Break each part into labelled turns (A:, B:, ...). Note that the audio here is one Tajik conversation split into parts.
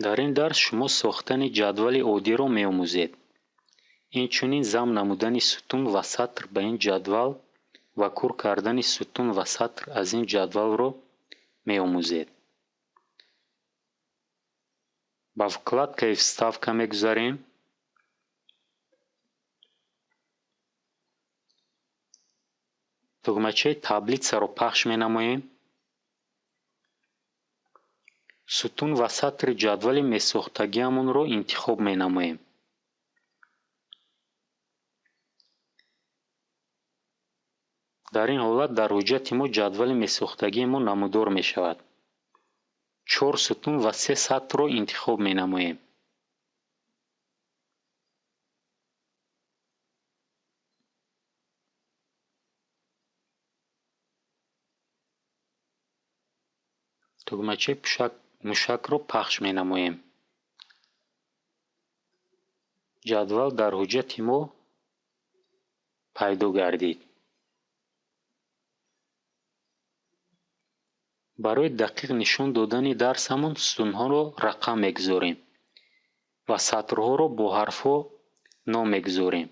A: дар ин дарс шумо сохтани ҷадвали оддиро меомӯзед. инчунин замм намудани сутун ва сатр ба ин ҷадвал ва кур кардани сутун ва сатр аз ин ҷадвалро меомӯзед. ба вкладкаи вставка мегузарем. тугмачаи таблитсаро пахш менамоем. сутун ва сатри ҷадвали месохтагиамонро интихоб менамоем. дар ин ҳолат дар ҳуҷҷати мо ҷадвали месохтагии мо намудор мешавад. 4 сутун ва 3 сатрро интихоб менамоем. тугмачаи мушакро пахш менамоем. ҷадвал дар ҳуҷҷати мо пайдо гардид. барои дақиқ нишон додани дарсамон сутунҳоро рақам мегузорем ва сатрҳоро бо ҳарфҳо ном мегузорем.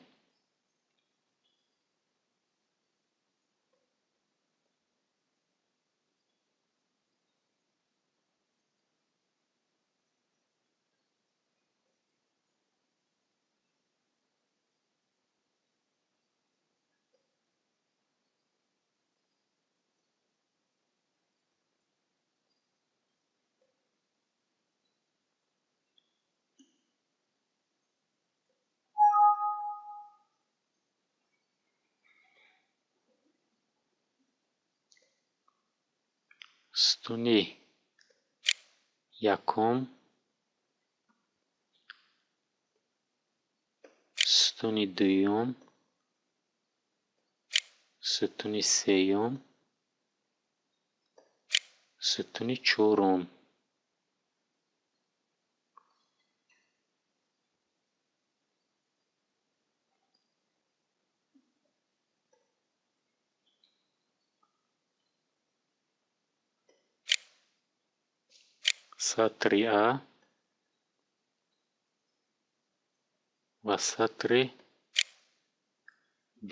A: сутуни якум, сутуни дуюм, сутуни сеюм, сутуни чорум. сатри А ва сатри Б.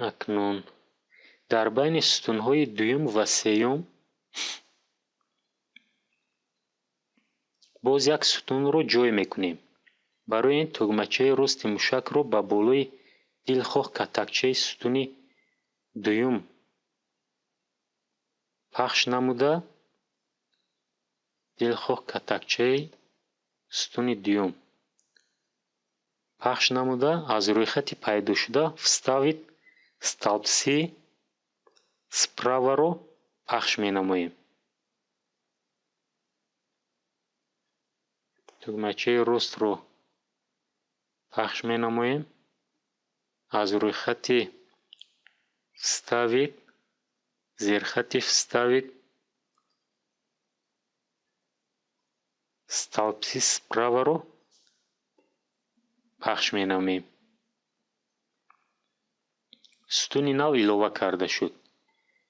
A: акнун дар байни сутунҳои дуюм ва сеюм боз як сутунро ҷой мекунем. барои ин тугмачаи рости мушакро ба болои дилхоҳ катакчаи сутуни дуюм пахш намуда, дилхоҳ катакчаи сутуни дуюм пахш намуда, аз рӯйхати пайдошуда вставид столбси справаро пахш менамоем. тугмачаи ростро пахш менамоем. аз рӯйхати вставид, зерхати вставид столбси справаро пахш менамоем. сутуни нав илова карда шуд.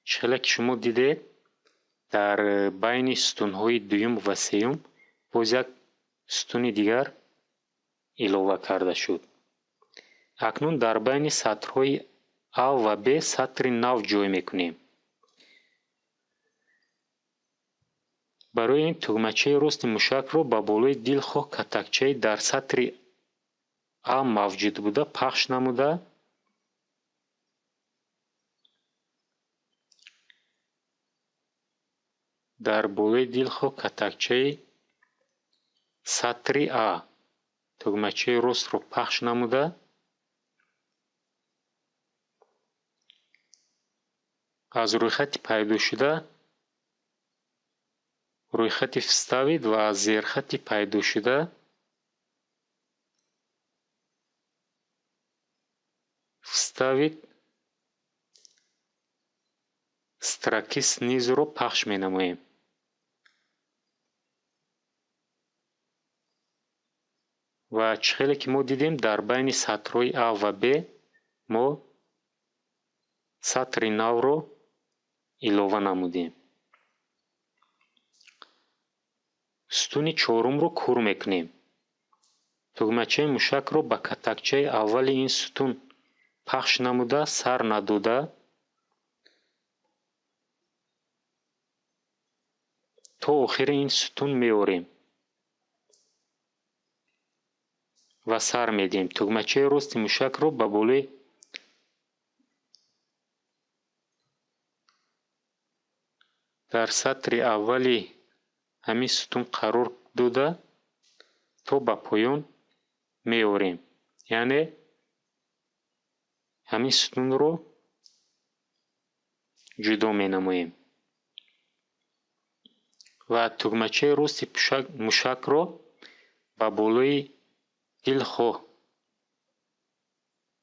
A: чихеле ки шумо дидед, дар байни сутунҳои дуюм ва сеюм боз як сутуни дигар илова карда шуд. акнун дар байни сатрҳои А ва Б сатри нав ҷой мекунем. барои ин тугмачаи рости мушакро ба болои дилхоҳ катакчаи дар сатри А мавҷуд буда пахш намуда, дар болои дилхоҳ катакчаи сатри А тугмачаи ростро пахш намуда, аз рӯйхати пайдошуда рӯйхати вставид ва аз зерхати пайдошуда вставид строки снизуро пахш менамоем. ва чӣ хеле ки мо дидем дар байни сатрҳои А ва Б мо сатри навро илова намудем. стуни чорумро кур мекунем. тугмачаи мушакро ба катакчаи аввали ин стун пахш намуда, сар надода, то охири ин стун меорем ва сар медиҳем. тугмачаи рости мушакро ба болои дар сатри аввали ҳамин стун қарор дода, то ба поён меорем. яъне ҳамин стунро ҷудо менамоем ва тугмачаи рости мушакро ба болои дилхоҳ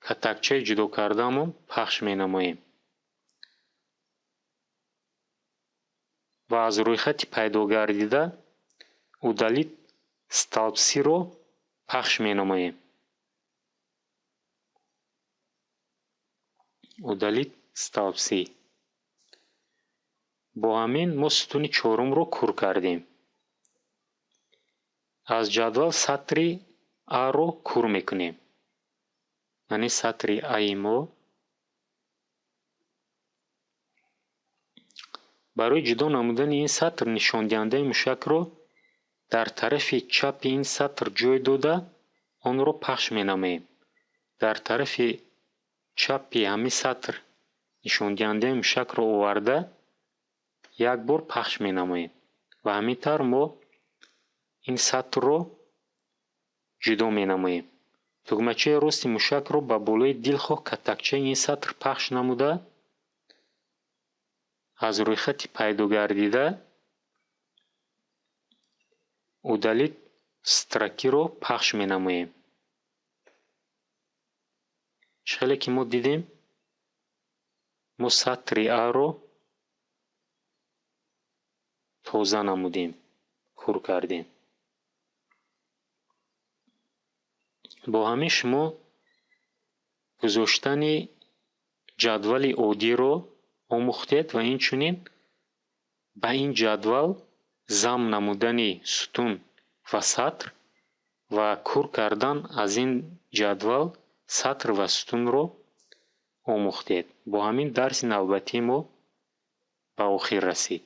A: катакчаи ҷудо кардаамон пахш менамоем ва аз рӯйхати пайдо гардида удалит столбсиро пахш менамоем. удалит столбси. бо ҳамин мо стуни чорумро кур кардем. аз ҷадвал сатри Аро кур мекунем. яъне сатри Аи мо барои ҷудо намудани ин сатр нишондиҳандаи мушакро дар тарафи чапи ин сатр ҷой дода онро пахш менамоем. дар тарафи чапи ҳамин сатр нишондиҳандаи мушакро оварда як бор пахш менамоем ва ҳамин тавр мо ин сатрро ҷудо менамоем. тугмачаи рости мушакро ба болои дилхоҳ катакчаи ин сатр пахш намуда, аз рӯйхати пайдо гардида удалит стракиро пахш менамоем. чӣ хеле ки мо дидем мо сатри Аро тоза намудем, кур кардем. бо ҳамин шумо гузоштани ҷадвали оддиро омӯхтед ва инчунин ба ин ҷадвал замм намудани стун ва сатр ва кур кардан аз ин ҷадвал сатр ва стунро омӯхтед. бо ҳамин дарси навбатии мо ба охир расид.